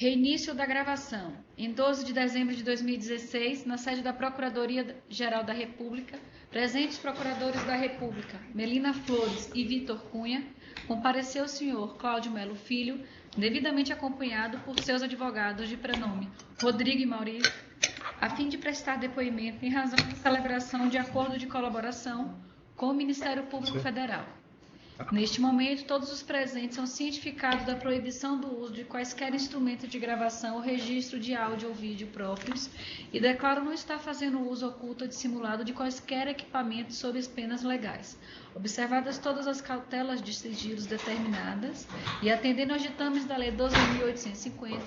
Reinício da gravação. Em 12 de dezembro de 2016, na sede da Procuradoria-Geral da República, presentes procuradores da República, Melina Flores e Vitor Cunha, compareceu o senhor Cláudio Melo Filho, devidamente acompanhado por seus advogados de prenome, Rodrigo e Maurício, a fim de prestar depoimento em razão da celebração de acordo de colaboração com o Ministério Público Federal. Neste momento, todos os presentes são cientificados da proibição do uso de quaisquer instrumentos de gravação ou registro de áudio ou vídeo próprios e declaram não estar fazendo uso oculto ou dissimulado de quaisquer equipamentos sob as penas legais. Observadas todas as cautelas de sigilos determinadas e atendendo aos ditames da Lei 12.850,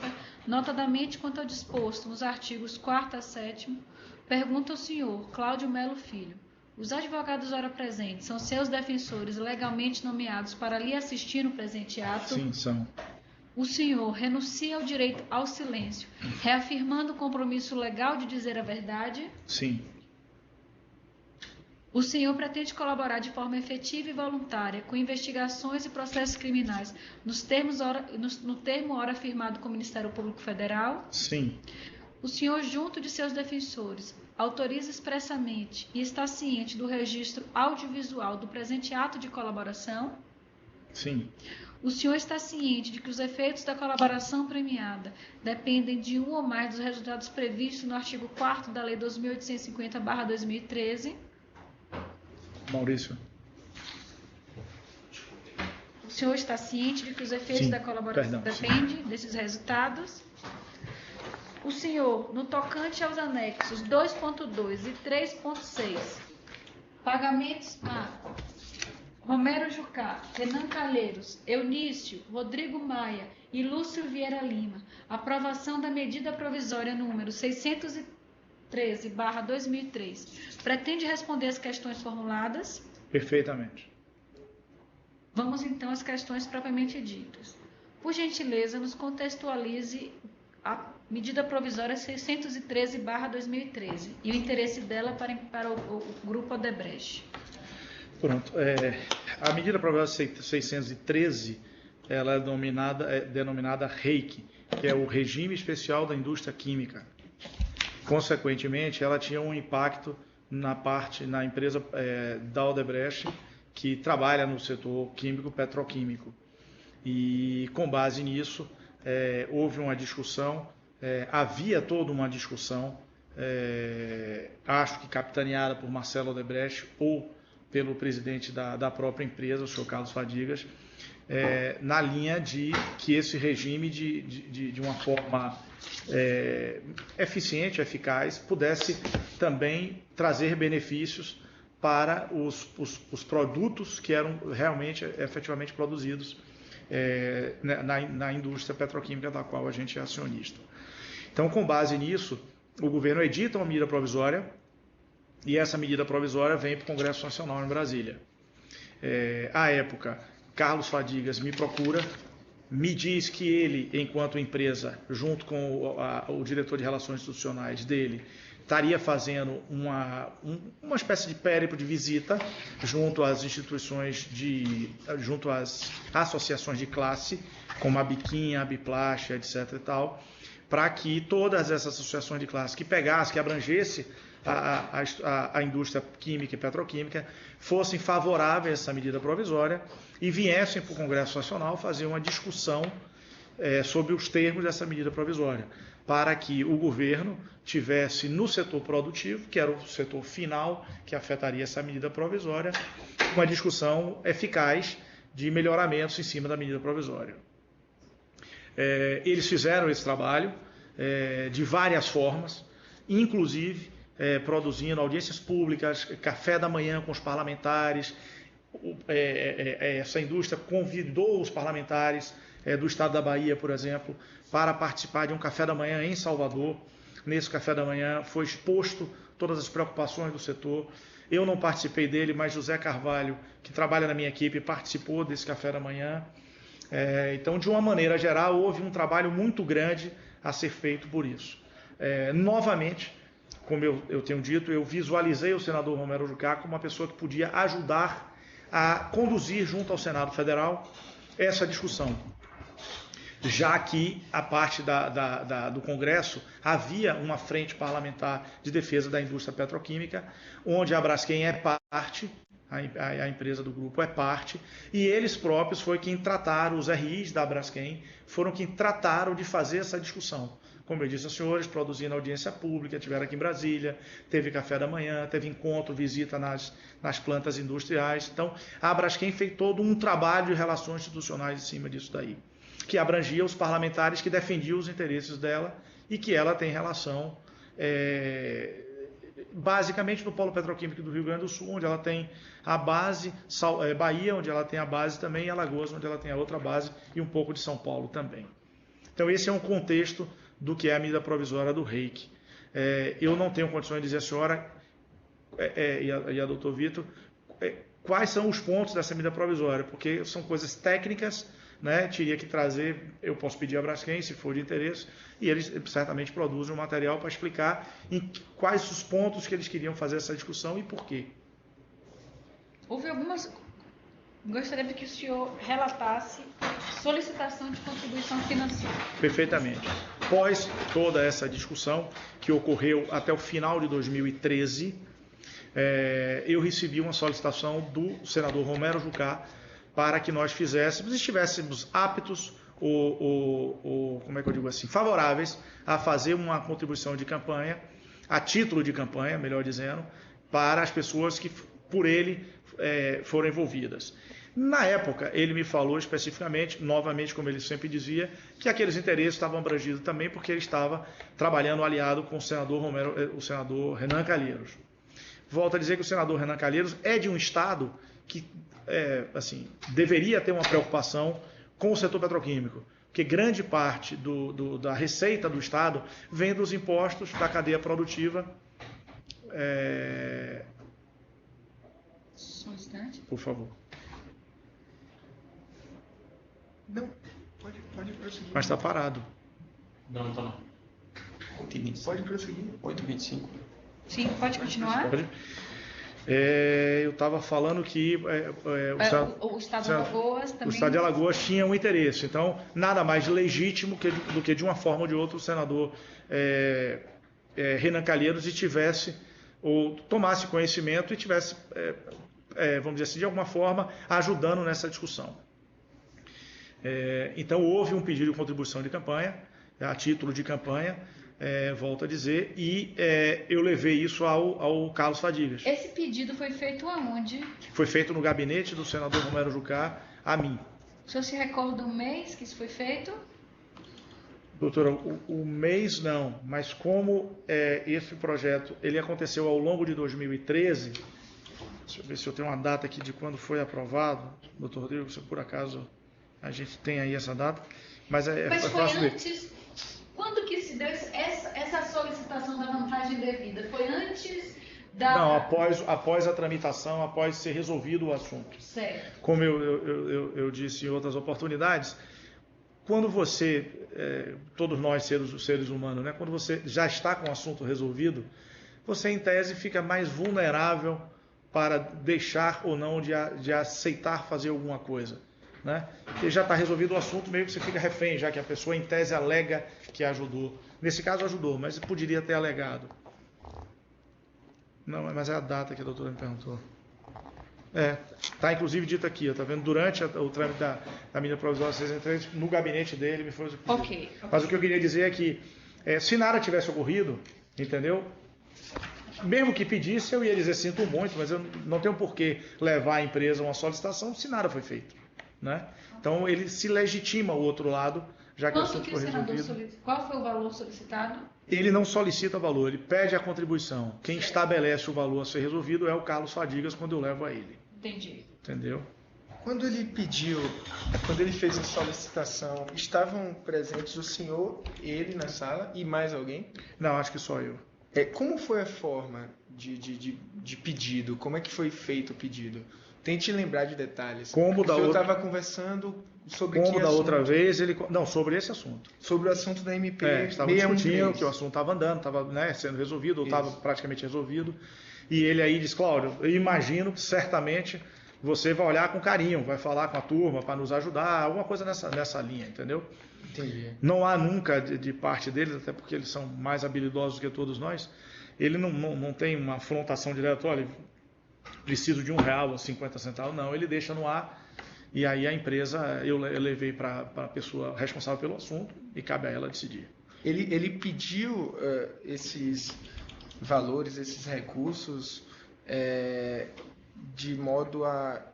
notadamente quanto ao disposto nos artigos 4º a 7º, pergunta ao senhor Cláudio Melo Filho. Os advogados ora presentes são seus defensores legalmente nomeados para lhe assistir no presente ato? Sim, são. O senhor renuncia ao direito ao silêncio, reafirmando o compromisso legal de dizer a verdade? Sim. O senhor pretende colaborar de forma efetiva e voluntária com investigações e processos criminais no termo ora firmado com o Ministério Público Federal? Sim. O senhor, junto de seus defensores, autoriza expressamente e está ciente do registro audiovisual do presente ato de colaboração? Sim. O senhor está ciente de que os efeitos da colaboração premiada dependem de um ou mais dos resultados previstos no artigo 4º da Lei 12.850/2013? Maurício. O senhor está ciente de que os efeitos da colaboração dependem desses resultados? O senhor, no tocante aos anexos 2.2 e 3.6, pagamentos a Romero Jucá, Renan Calheiros, Eunício, Rodrigo Maia e Lúcio Vieira Lima, aprovação da medida provisória número 613/2003, pretende responder às questões formuladas? Perfeitamente. Vamos então às questões propriamente ditas. Por gentileza, nos contextualize a medida provisória 613/2013 e o interesse dela para o Grupo Odebrecht. Pronto. A medida provisória 613, ela é denominada REIQ, que é o Regime Especial da Indústria Química. Consequentemente, ela tinha um impacto na empresa da Odebrecht, que trabalha no setor químico petroquímico. E com base nisso, houve uma discussão, havia toda uma discussão, acho que capitaneada por Marcelo Odebrecht ou pelo presidente da própria empresa, o senhor Carlos Fadigas, na linha de que esse regime, de uma forma eficiente, eficaz, pudesse também trazer benefícios para os produtos que eram realmente, efetivamente produzidos na indústria petroquímica da qual a gente é acionista. Então, com base nisso, o governo edita uma medida provisória e essa medida provisória vem para o Congresso Nacional em Brasília. À época, Carlos Fadigas me procura, me diz que ele, enquanto empresa, junto com o diretor de Relações Institucionais dele, estaria fazendo uma espécie de périplo de visita junto às instituições, junto às associações de classe, como a Biquinha, a Biplast, etc. e tal, para que todas essas associações de classe que pegassem, que abrangesse a indústria química e petroquímica, fossem favoráveis a essa medida provisória e viessem para o Congresso Nacional fazer uma discussão sobre os termos dessa medida provisória, para que o governo tivesse no setor produtivo, que era o setor final que afetaria essa medida provisória, uma discussão eficaz de melhoramentos em cima da medida provisória. Eles fizeram esse trabalho de várias formas, inclusive produzindo audiências públicas, café da manhã com os parlamentares. Essa indústria convidou os parlamentares do estado da Bahia, por exemplo, para participar de um café da manhã em Salvador. Nesse café da manhã foi exposto todas as preocupações do setor. Eu não participei dele, mas José Carvalho, que trabalha na minha equipe, participou desse café da manhã. Então, de uma maneira geral, houve um trabalho muito grande a ser feito por isso. Novamente, como eu tenho dito, eu visualizei o senador Romero Jucá como uma pessoa que podia ajudar a conduzir junto ao Senado Federal essa discussão. já que a parte do Congresso havia uma frente parlamentar de defesa da indústria petroquímica, onde a Braskem é parte, a empresa do grupo é parte, e eles próprios foi quem trataram, os RIs da Braskem, foram quem trataram de fazer essa discussão. Como eu disse aos senhores, produzindo audiência pública, tiveram aqui em Brasília, teve café da manhã, teve encontro, visita nas plantas industriais. Então, a Braskem fez todo um trabalho de relações institucionais em cima disso daí, que abrangia os parlamentares que defendiam os interesses dela e que ela tem relação basicamente no polo petroquímico do Rio Grande do Sul, onde ela tem a base, Bahia, onde ela tem a base também, e Alagoas, onde ela tem a outra base, e um pouco de São Paulo também. Então esse é um contexto do que é a medida provisória do REIC. Eu não tenho condições de dizer à senhora e a doutor Vitor quais são os pontos dessa medida provisória, porque são coisas técnicas, né? Teria que trazer, eu posso pedir a Braskem, se for de interesse, e eles certamente produzem um material para explicar quais os pontos que eles queriam fazer essa discussão e por quê. Houve algumas... Gostaria de que o senhor relatasse solicitação de contribuição financeira. Perfeitamente. Após toda essa discussão, que ocorreu até o final de 2013, eu recebi uma solicitação do senador Romero Jucá para que nós estivéssemos aptos como é que eu digo assim, favoráveis a fazer uma contribuição de campanha, a título de campanha, melhor dizendo, para as pessoas que por ele foram envolvidas. Na época, ele me falou especificamente, novamente, como ele sempre dizia, que aqueles interesses estavam abrangidos também porque ele estava trabalhando aliado com o senador Renan Calheiros. Volto a dizer que o senador Renan Calheiros é de um estado que deveria ter uma preocupação com o setor petroquímico, porque grande parte da receita do estado vem dos impostos da cadeia produtiva. Só um instante. Por favor. Não, pode prosseguir. Mas está parado. Não está não. Pode prosseguir. 8h25. Sim, pode continuar? Pode. Eu estava falando que o Estado de Alagoas também... O Estado de Alagoas tinha um interesse. Então, nada mais legítimo do que, de uma forma ou de outra, o senador Renan Calheiros ou tomasse conhecimento e tivesse, vamos dizer assim, de alguma forma, ajudando nessa discussão. Então, houve um pedido de contribuição de campanha, a título de campanha, volto a dizer, e eu levei isso ao Carlos Fadigas. Esse pedido foi feito aonde? Foi feito no gabinete do senador Romero Jucá, a mim. O senhor se recorda do mês que isso foi feito? Doutora, o mês não, mas como esse projeto ele aconteceu ao longo de 2013, deixa eu ver se eu tenho uma data aqui de quando foi aprovado, doutor Rodrigo, se por acaso a gente tem aí essa data, mas foi antes... Quando que se deu essa solicitação da vantagem devida? Foi antes da... Não, após a tramitação, após ser resolvido o assunto. Certo. Como eu disse em outras oportunidades, quando você, todos nós seres humanos, né, quando você já está com o assunto resolvido, você em tese fica mais vulnerável para deixar ou não de aceitar fazer alguma coisa. Né? E já está resolvido o assunto, meio que você fica refém, já que a pessoa em tese alega que ajudou. Nesse caso ajudou, mas poderia ter alegado. Não, mas é a data que a doutora me perguntou. Está inclusive dito aqui, está vendo? Durante o trâmite da medida provisória 603, no gabinete dele me foi... Ok. Mas o que eu queria dizer é que, se nada tivesse ocorrido, entendeu? Mesmo que pedisse, eu ia dizer sinto muito, mas eu não tenho por que levar a empresa a uma solicitação se nada foi feito. Né? Então ele se legitima o outro lado, já que o assunto foi resolvido. Qual foi o valor solicitado? Ele não solicita valor, ele pede a contribuição. Quem estabelece o valor a ser resolvido é o Carlos Fadigas, quando eu levo a ele. Entendi. Entendeu? Quando ele fez a solicitação, estavam presentes o senhor, ele na sala e mais alguém? Não, acho que só eu. Como foi a forma de pedido? Como é que foi feito o pedido? Tente lembrar de detalhes. O senhor estava conversando sobre que assunto? Como da outra vez, sobre esse assunto. Sobre o assunto da MP. Estavam discutindo que o assunto estava andando, estava sendo resolvido, ou estava praticamente resolvido. E ele aí disse, Cláudio, eu imagino que certamente você vai olhar com carinho, vai falar com a turma para nos ajudar, alguma coisa nessa linha, entendeu? Entendi. Não há nunca de parte deles, até porque eles são mais habilidosos do que todos nós, ele não tem uma afrontação direta, olha, preciso de R$1 ou 50 centavos, não, ele deixa no ar, e aí a empresa, eu levei para a pessoa responsável pelo assunto e cabe a ela decidir. Ele pediu esses valores, esses recursos, de modo a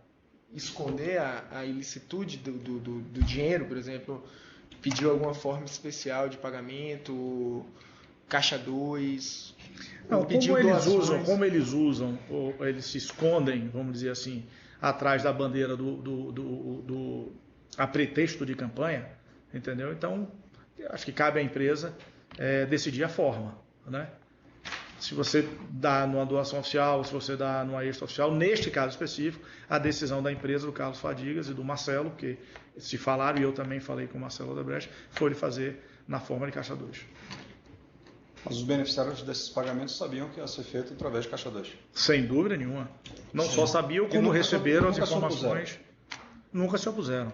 esconder a ilicitude do dinheiro, por exemplo, pediu alguma forma especial de pagamento, caixa 2, não, como eles usam, ou eles se escondem, vamos dizer assim, atrás da bandeira a pretexto de campanha, entendeu? Então, acho que cabe à empresa decidir a forma, né? Se você dá numa doação oficial, se você dá numa extra-oficial, neste caso específico, a decisão da empresa, do Carlos Fadigas e do Marcelo, que se falaram, e eu também falei com o Marcelo Odebrecht, foi ele fazer na forma de caixa 2. Mas os beneficiários desses pagamentos sabiam que ia ser feito através de caixa 2? Sem dúvida nenhuma. Não Sim. Só sabiam, como receberam as informações. Nunca se opuseram.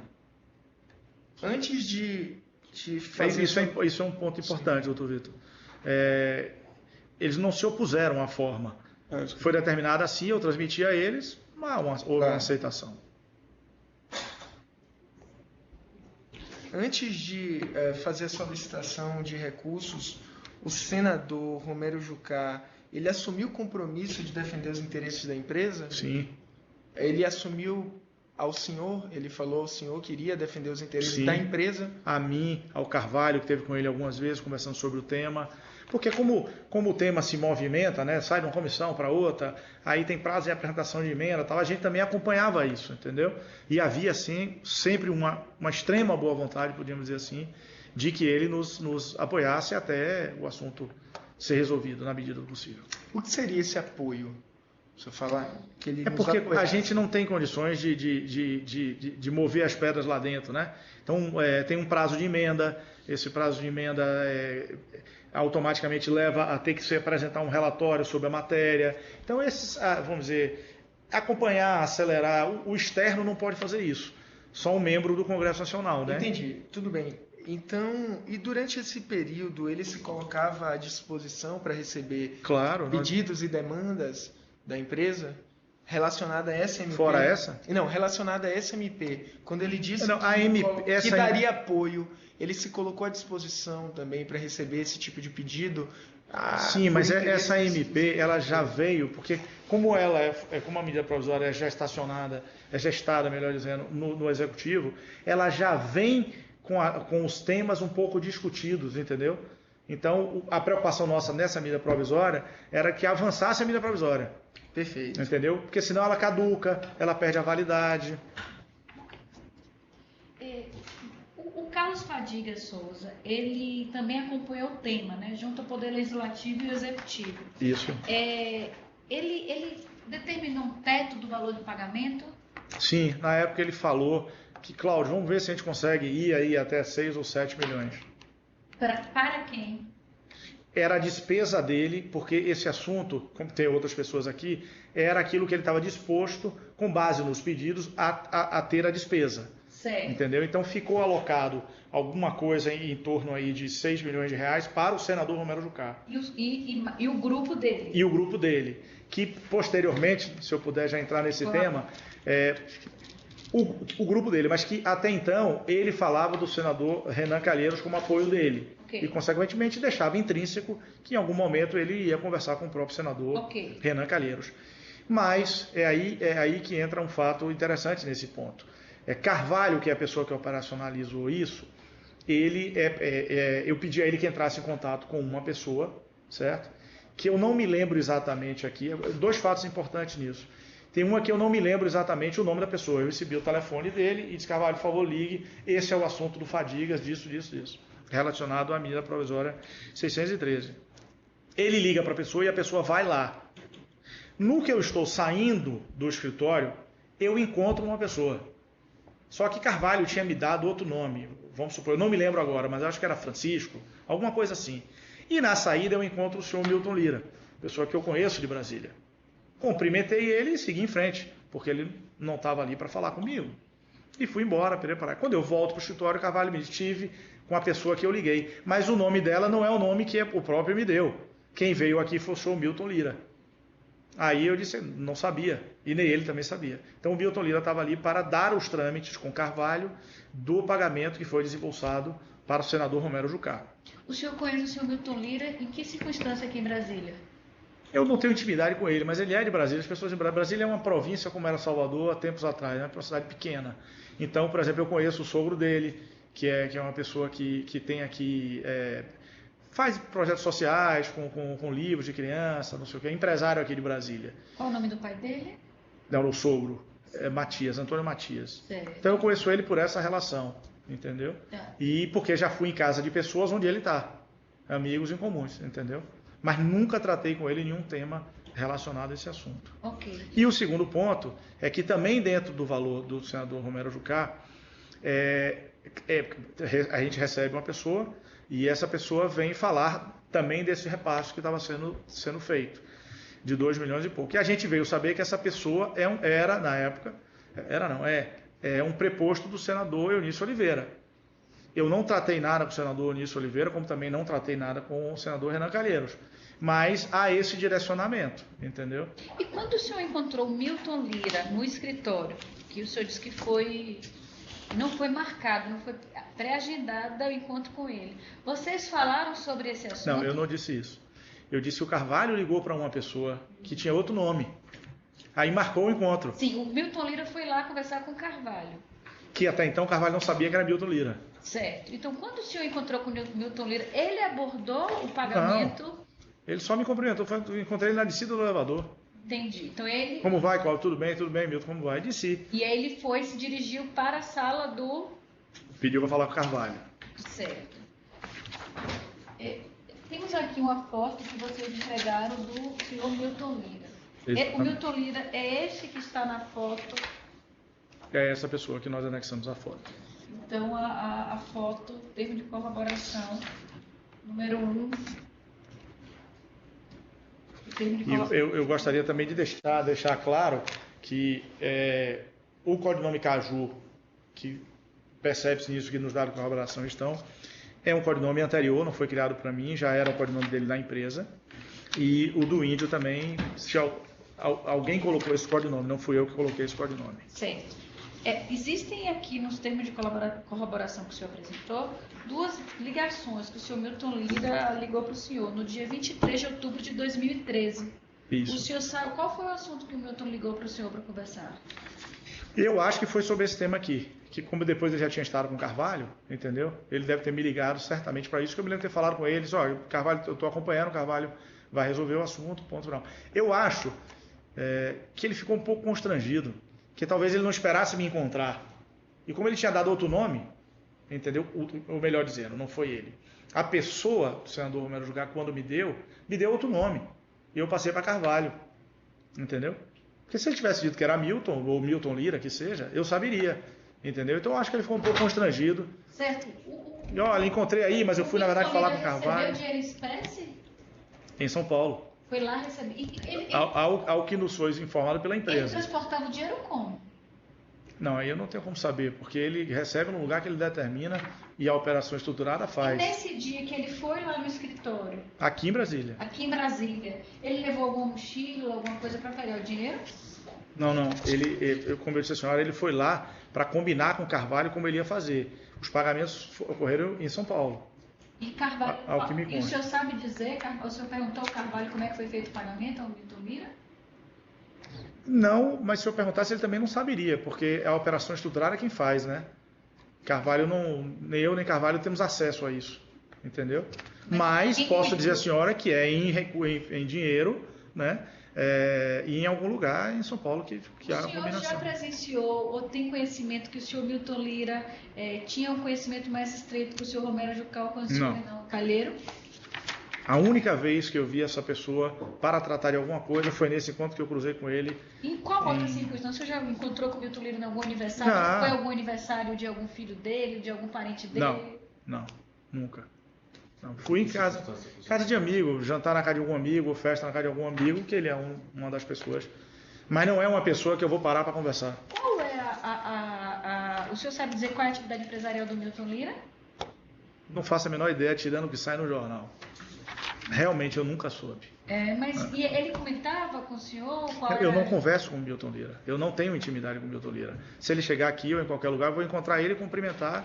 Antes de fazer... Isso é um ponto importante, Sim. doutor Vitor. Eles não se opuseram à forma. Foi determinada assim, eu transmiti a eles, mas houve uma aceitação. Antes de fazer a solicitação de recursos, o senador Romero Jucá, ele assumiu o compromisso de defender os interesses da empresa? Sim. Ele assumiu ao senhor, ele falou ao senhor que iria defender os interesses Sim. da empresa? A mim, ao Carvalho, que esteve com ele algumas vezes, conversando sobre o tema. Porque como o tema se movimenta, né, sai de uma comissão para outra, aí tem prazo de apresentação de emenda, tal, a gente também acompanhava isso, entendeu? E havia, assim, sempre uma extrema boa vontade, podíamos dizer assim, de que ele nos apoiasse até o assunto ser resolvido na medida do possível. O que seria esse apoio? Se eu falar que ele porque a gente não tem condições de mover as pedras lá dentro, né? Então, tem um prazo de emenda, esse prazo de emenda automaticamente leva a ter que se apresentar um relatório sobre a matéria. Então, vamos dizer, acompanhar, acelerar, o externo não pode fazer isso. Só um membro do Congresso Nacional, né? Entendi, tudo bem. Então, e durante esse período, ele se colocava à disposição para receber pedidos e demandas da empresa relacionada a SMP? Fora essa? Não, relacionada a SMP. Quando ele disse que daria apoio, ele se colocou à disposição também para receber esse tipo de pedido? Sim, mas essa MP ela já veio, porque como ela como a medida provisória é gestada, melhor dizendo, no Executivo, ela já vem com os temas um pouco discutidos, entendeu? Então, a preocupação nossa nessa medida provisória era que avançasse a medida provisória. Perfeito. Entendeu? Porque senão ela caduca, ela perde a validade. O Carlos Fadigas Souza, ele também acompanhou o tema, né? Junto ao Poder Legislativo e o Executivo. Isso. Ele determinou um teto do valor de pagamento? Sim, na época ele falou que, Cláudio, vamos ver se a gente consegue ir aí até 6 ou 7 milhões. Para quem? Era a despesa dele, porque esse assunto, como tem outras pessoas aqui, era aquilo que ele estava disposto, com base nos pedidos, a ter a despesa. Certo. Entendeu? Então ficou alocado alguma coisa em torno aí de 6 milhões de reais para o senador Romero Jucá. E o grupo dele? E o grupo dele, que posteriormente, se eu puder já entrar nesse tema, o grupo dele, mas que até então ele falava do senador Renan Calheiros como apoio dele. Okay. E, consequentemente, deixava intrínseco que em algum momento ele ia conversar com o próprio senador Renan Calheiros. Mas é aí que entra um fato interessante nesse ponto. Carvalho, que é a pessoa que operacionalizou isso, eu pedi a ele que entrasse em contato com uma pessoa, certo? Que eu não me lembro exatamente aqui, dois fatos importantes nisso. Tem uma que eu não me lembro exatamente o nome da pessoa. Eu recebi o telefone dele e disse, Carvalho, por favor, ligue. Esse é o assunto do Fadigas, disso, relacionado à medida provisória 613. Ele liga para a pessoa e a pessoa vai lá. No que eu estou saindo do escritório, eu encontro uma pessoa. Só que Carvalho tinha me dado outro nome. Vamos supor, eu não me lembro agora, mas acho que era Francisco, alguma coisa assim. E na saída eu encontro o senhor Milton Lira, pessoa que eu conheço de Brasília. Cumprimentei ele e segui em frente, porque ele não estava ali para falar comigo. E fui embora, preparar. Quando eu volto para o escritório, Carvalho me disse, tive com a pessoa que eu liguei. Mas o nome dela não é o nome que o próprio me deu. Quem veio aqui foi o Milton Lira. Aí eu disse, não sabia, e nem ele também sabia. Então o Milton Lira estava ali para dar os trâmites com Carvalho do pagamento que foi desembolsado para o senador Romero Jucá. O senhor conhece o senhor Milton Lira em que circunstância aqui em Brasília? Eu não tenho intimidade com ele, mas ele é de Brasília. As pessoas de Brasília é uma província como era Salvador há tempos atrás, né? Uma cidade pequena. Então, por exemplo, eu conheço o sogro dele, que é uma pessoa que tem aqui... faz projetos sociais com livros de criança, não sei o que, é empresário aqui de Brasília. Qual o nome do pai dele? Não, o sogro, Matias, Antônio Matias. Certo. Então eu conheço ele por essa relação, entendeu? Tá. E porque já fui em casa de pessoas onde ele está, amigos em comuns, entendeu? Mas nunca tratei com ele nenhum tema relacionado a esse assunto. Ok. E o segundo ponto é que também dentro do valor do senador Romero Jucá, a gente recebe uma pessoa e essa pessoa vem falar também desse repasse que estava sendo feito, de 2 milhões e pouco. E a gente veio saber que essa pessoa era, na época, é um preposto do senador Eunício Oliveira. Eu não tratei nada com o senador Eunício Oliveira, como também não tratei nada com o senador Renan Calheiros. Mas há esse direcionamento, entendeu? E quando o senhor encontrou o Milton Lira no escritório, que o senhor disse que não foi marcado, não foi pré-agendado o encontro com ele, vocês falaram sobre esse assunto? Não, eu não disse isso. Eu disse que o Carvalho ligou para uma pessoa que tinha outro nome. Aí marcou o encontro. Sim, o Milton Lira foi lá conversar com o Carvalho. Que até então o Carvalho não sabia que era Milton Lira. Certo. Então, quando o senhor encontrou com o Milton Lira, ele abordou o pagamento? Não. Ele só me cumprimentou, eu encontrei ele na descida do elevador. Entendi. Então ele... Como vai, Cláudio? Tudo bem, Milton, como vai? Disse. E aí ele se dirigiu para a sala do... Pediu para falar com o Carvalho. Certo. Temos aqui uma foto que vocês entregaram do senhor Milton Lira. O Milton Lira é esse que está na foto? É essa pessoa que nós anexamos a foto. Então, a foto, termo de colaboração, número 1. Eu gostaria também de deixar claro que o codinome Caju, que percebe-se nisso que nos dados de colaboração estão, é um codinome anterior, não foi criado para mim, já era o codinome dele na empresa. E o do índio também, se alguém colocou esse codinome, não fui eu que coloquei esse codinome. Certo. Existem aqui nos termos de corroboração que o senhor apresentou, 2 ligações que o senhor Milton Lira ligou para o senhor no dia 23 de outubro de 2013. Isso. O senhor sabe qual foi o assunto que o Milton ligou para o senhor para conversar? Eu acho que foi sobre esse tema aqui, que como depois ele já tinha estado com o Carvalho, entendeu? Ele deve ter me ligado certamente para isso, que eu me lembro de ter falado com eles, olha, Carvalho, eu estou acompanhando, o Carvalho vai resolver o assunto, ponto final. Eu acho que ele ficou um pouco constrangido, que talvez ele não esperasse me encontrar. E como ele tinha dado outro nome, entendeu? Ou melhor dizendo, não foi ele. A pessoa, o senador Romero Jucá, quando me deu outro nome. E eu passei para Carvalho, entendeu? Porque se ele tivesse dito que era Milton, ou Milton Lira, que seja, eu saberia, entendeu? Então eu acho que ele ficou um pouco constrangido. Certo. E olha, encontrei aí, mas eu fui na verdade falar com o Carvalho. Recebeu dinheiro espécie? Em São Paulo. Foi lá receber. Ao que nos foi informado pela Ele empresa. transportava o dinheiro como? Não, aí eu não tenho como saber, porque ele recebe no lugar que ele determina e a operação estruturada faz. E nesse dia que ele foi lá no escritório, Aqui em Brasília. aqui em Brasília, ele levou alguma mochila, alguma coisa para pegar o dinheiro? Não, como eu disse a senhora, ele foi lá para combinar com o Carvalho como ele ia fazer. Os pagamentos ocorreram em São Paulo. E Carvalho, Ao que me e o consta. senhor sabe dizer, o senhor perguntou ao Carvalho como é que foi feito o pagamento ao Milton Lira? Não, mas se eu perguntasse, ele também não saberia, porque a operação estruturada é quem faz, né? Carvalho nem eu nem Carvalho temos acesso a isso, entendeu? Mas posso dizer à senhora que é em dinheiro, né? E em algum lugar em São Paulo que há a O senhor combinação. já presenciou ou tem conhecimento que o senhor Milton Lira tinha um conhecimento mais estreito que o senhor Romero Jucá com o senhor Renan Calheiro? A única vez que eu vi essa pessoa para tratar de alguma coisa foi nesse encontro que eu cruzei com ele. Em qual outra circunstância? O senhor já encontrou com o Milton Lira em algum aniversário? Não. Foi algum aniversário de algum filho dele, de algum parente dele? Não, nunca. Não. Fui em casa de amigo, jantar na casa de algum amigo, festa na casa de algum amigo, que ele é uma das pessoas. Mas não é uma pessoa que eu vou parar para conversar. Qual é o senhor sabe dizer qual é a atividade empresarial do Milton Lira? Não faço a menor ideia, tirando o que sai no jornal. Realmente eu nunca soube. Mas e ele comentava com o senhor? Eu não converso com o Milton Lira. Eu não tenho intimidade com o Milton Lira. Se ele chegar aqui ou em qualquer lugar, eu vou encontrar ele, cumprimentar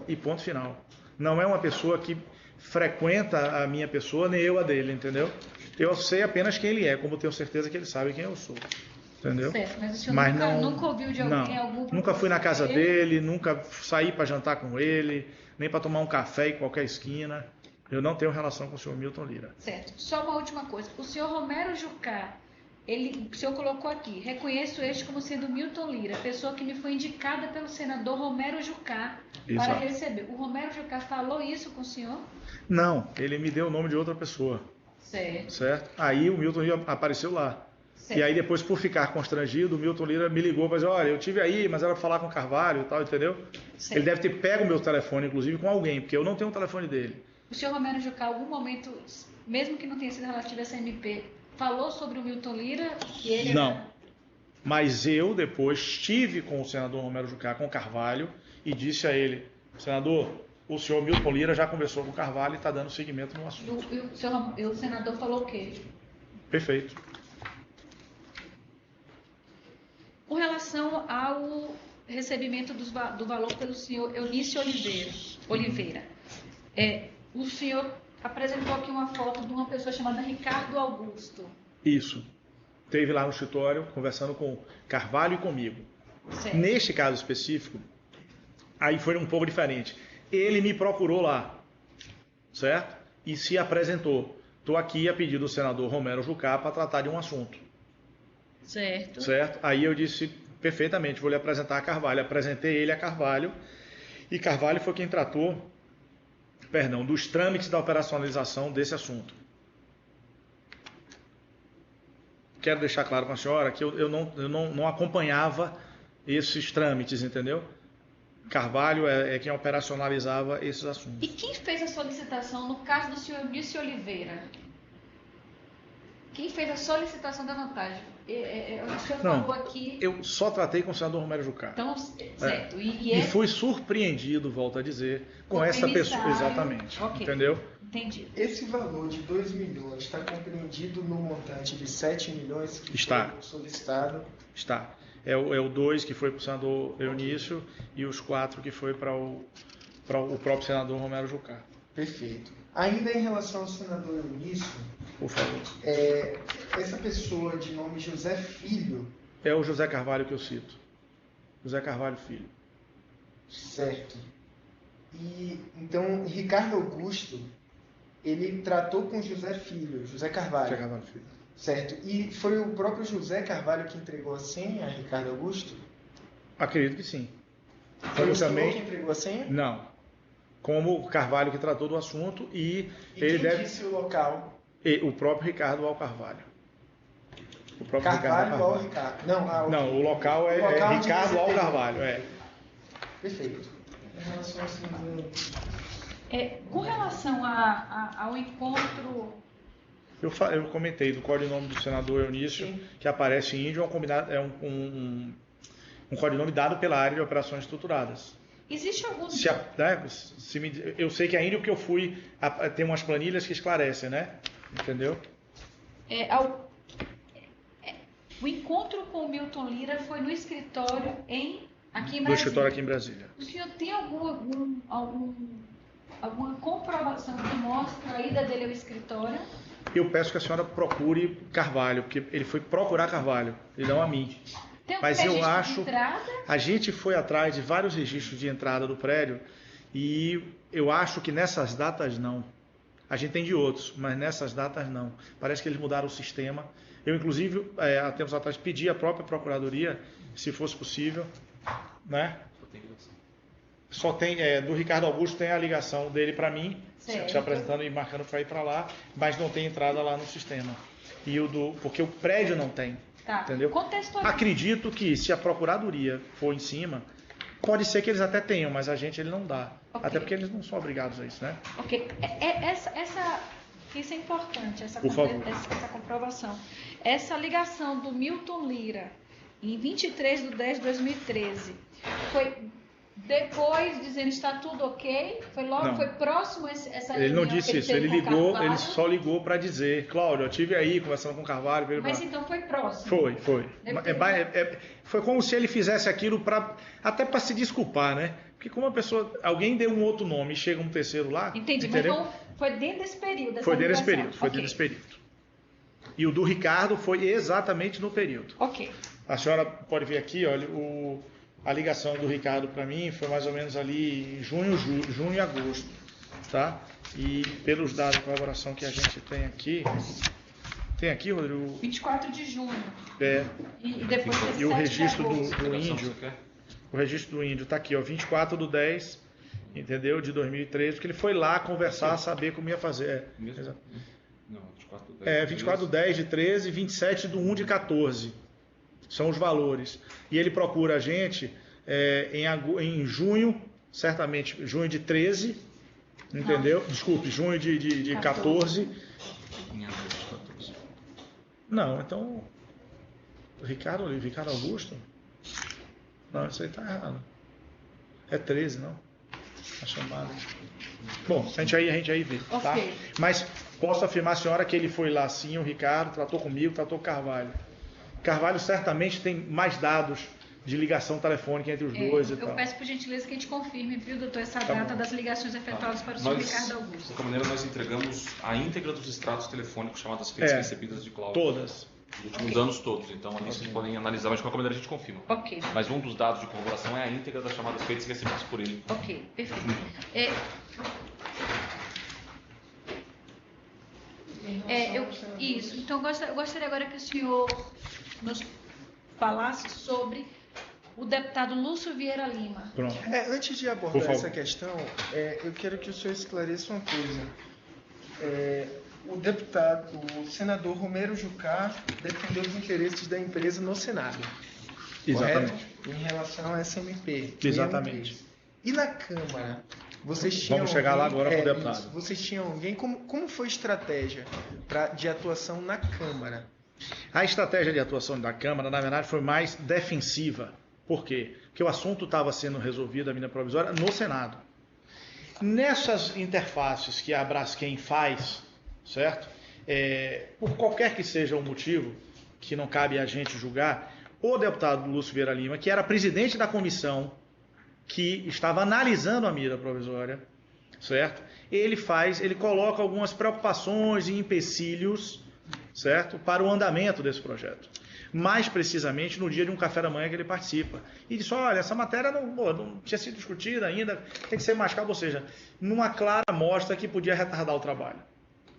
e ponto final. Não é uma pessoa que frequenta a minha pessoa, nem eu a dele, entendeu? Eu sei apenas quem ele é, como tenho certeza que ele sabe quem eu sou. Entendeu? Certo, mas o senhor nunca ouviu de alguém, algum... Nunca fui na casa dele, nunca saí para jantar com ele, nem para tomar um café em qualquer esquina. Eu não tenho relação com o senhor Milton Lira. Certo. Só uma última coisa. O senhor Romero Jucá, o senhor colocou aqui, reconheço este como sendo Milton Lira, pessoa que me foi indicada pelo senador Romero Jucá para receber. O Romero Jucá falou isso com o senhor? Não, ele me deu o nome de outra pessoa. Certo. Aí o Milton Lira apareceu lá. Certo. E aí depois, por ficar constrangido, o Milton Lira me ligou para dizer, olha, eu tive aí, mas era para falar com o Carvalho e tal, entendeu? Certo. Ele deve ter pego o meu telefone, inclusive, com alguém, porque eu não tenho o telefone dele. O senhor Romero Jucá, algum momento, mesmo que não tenha sido relativo a essa MP, falou sobre o Milton Lira? Que ele não. Mas eu depois estive com o senador Romero Jucá, com o Carvalho, e disse a ele, senador, o senhor Milton Lira já conversou com o Carvalho e está dando seguimento no assunto. O senador falou o quê? Perfeito. Com relação ao recebimento do valor pelo senhor Eunício Oliveira, o senhor apresentou aqui uma foto de uma pessoa chamada Ricardo Augusto. Isso. Esteve lá no escritório conversando com Carvalho e comigo. Certo. Neste caso específico, aí foi um pouco diferente. Ele me procurou lá, certo? E se apresentou. Estou aqui a pedido do senador Romero Jucá para tratar de um assunto. Certo. Certo? Aí eu disse, perfeitamente, vou lhe apresentar a Carvalho. Apresentei ele a Carvalho. E Carvalho foi quem tratou, dos trâmites da operacionalização desse assunto. Quero deixar claro para a senhora que eu não acompanhava esses trâmites, entendeu? Carvalho é quem operacionalizava esses assuntos. E quem fez a solicitação no caso do senhor Eunício Oliveira? Quem fez a solicitação da vantagem? O senhor falou aqui... Eu só tratei com o senador Romero Jucá. Então, certo. E fui surpreendido, volto a dizer, com essa pessoa. Exatamente. Okay. Entendeu? Entendi. Esse valor de 2 milhões está compreendido no montante de 7 milhões que foi solicitado? Está. É o 2 que foi para o senador Eunício e os 4 que foi para o próprio senador Romero Jucá. Perfeito. Ainda em relação ao senador Eunício, por favor. Essa pessoa de nome José Filho... É o José Carvalho que eu cito. José Carvalho Filho. Certo. E então, Ricardo Augusto, ele tratou com José Filho, José Carvalho. José Carvalho Filho. Certo. E foi o próprio José Carvalho que entregou a senha a Ricardo Augusto? Acredito que sim. Foi o senhor que entregou a senha? Não. Como o Carvalho que tratou do assunto e ele quem disse o local? O próprio Ricardo ao Carvalho. O próprio Carvalho ao Ricardo. Não, o local é Ricardo ao Carvalho. Perfeito. Com relação ao encontro... Eu comentei do codinome do senador Eunício, sim, que aparece índio, um codinome dado pela área de operações estruturadas. Existe algum... eu sei que é índio porque eu fui... Tem umas planilhas que esclarecem, né? Entendeu? O encontro com o Milton Lira foi no escritório aqui em Brasília. No escritório aqui em Brasília. O senhor tem alguma comprovação que mostra a ida dele ao escritório? Eu peço que a senhora procure Carvalho, porque ele foi procurar Carvalho, e não a mim. Mas eu acho... A gente foi atrás de vários registros de entrada do prédio e eu acho que nessas datas não. A gente tem de outros, mas nessas datas não. Parece que eles mudaram o sistema. Eu, inclusive, há tempos atrás, pedi à própria Procuradoria, se fosse possível, né? Só tem, do Ricardo Augusto tem a ligação dele para mim, se apresentando e marcando para ir para lá, mas não tem entrada lá no sistema. Porque o prédio não tem. Tá. Entendeu? Acredito que se a Procuradoria for em cima, pode ser que eles até tenham, mas a gente ele não dá. Okay. Até porque eles não são obrigados a isso, né? Ok. Isso é importante, essa comprovação. Essa ligação do Milton Lira, em 23 de 10 de 2013, foi Depois, dizendo está tudo ok, foi logo, Não. foi próximo essa Ele não reunião disse que isso, teve ele com ligou, Carvalho? ele só ligou para dizer, Cláudio, eu estive aí conversando com o Carvalho. Mas então foi próximo. Foi. Foi como se ele fizesse aquilo até para se desculpar, né? Porque como alguém deu um outro nome e chega um terceiro lá. Entendi, entendeu? mas então foi dentro desse período. Foi dentro desse ligação. período, foi dentro desse período. E o do Ricardo foi exatamente no período. Ok. A senhora pode ver aqui, olha, a ligação do Ricardo para mim foi mais ou menos ali em junho e agosto, tá? E pelos dados de colaboração que a gente tem aqui, Rodrigo? 24 de junho. E depois E o 17 registro de agosto. do índio, o registro do índio tá aqui, ó, 24/10, entendeu? De 2013, porque ele foi lá conversar, saber como ia fazer. Mesmo? Não, 24/10. 24/10 de 13 e 27/1 de 14. São os valores. E ele procura a gente em junho, certamente, junho de 13, entendeu? Desculpe, junho de 14. Em agosto de 14. Não, então. Ricardo Augusto? Não, isso aí tá errado. É 13, não? A chamada. Bom, a gente aí vê, tá? Ok. Mas posso afirmar, senhora, que ele foi lá sim, o Ricardo, tratou comigo, tratou com o Carvalho. Carvalho certamente tem mais dados de ligação telefônica entre os dois e Eu tal. peço por gentileza que a gente confirme, viu, doutor, essa Tá data bom. das ligações efetuadas para o senhor Ricardo Augusto. De qualquer maneira, nós entregamos a íntegra dos extratos telefônicos chamadas feitas recebidas de Cláudio. Todas. Nos últimos anos todos. Então, ali vocês podem analisar, mas de qualquer maneira a gente confirma. Ok. Mas um dos dados de corroboração é a íntegra das chamadas feitas e recebidas por ele. Ok, perfeito. Isso. Então, eu gostaria agora que o senhor nos falasse sobre o deputado Lúcio Vieira Lima. Pronto. Antes de Por abordar favor. essa questão, eu quero que o senhor esclareça uma coisa. O senador Romero Jucá defendeu os interesses da empresa no Senado. Exatamente. Correto? Em relação à SMP. Exatamente. E na Câmara? Vocês tinham Vamos chegar lá agora com o deputado. isso. Vocês tinham alguém? Como foi a estratégia de atuação na Câmara? A estratégia de atuação da Câmara, na verdade, foi mais defensiva. Por quê? Porque o assunto estava sendo resolvido, a medida provisória, no Senado. Nessas interfaces que a Braskem faz, certo? Por qualquer que seja o motivo, que não cabe a gente julgar, o deputado Lúcio Vieira Lima, que era presidente da comissão que estava analisando a medida provisória, certo? Ele coloca algumas preocupações e empecilhos, certo? Para o andamento desse projeto. Mais precisamente no dia de um café da manhã que ele participa. E disse, olha, essa matéria não tinha sido discutida ainda, tem que ser mais calma, ou seja, numa clara amostra que podia retardar o trabalho,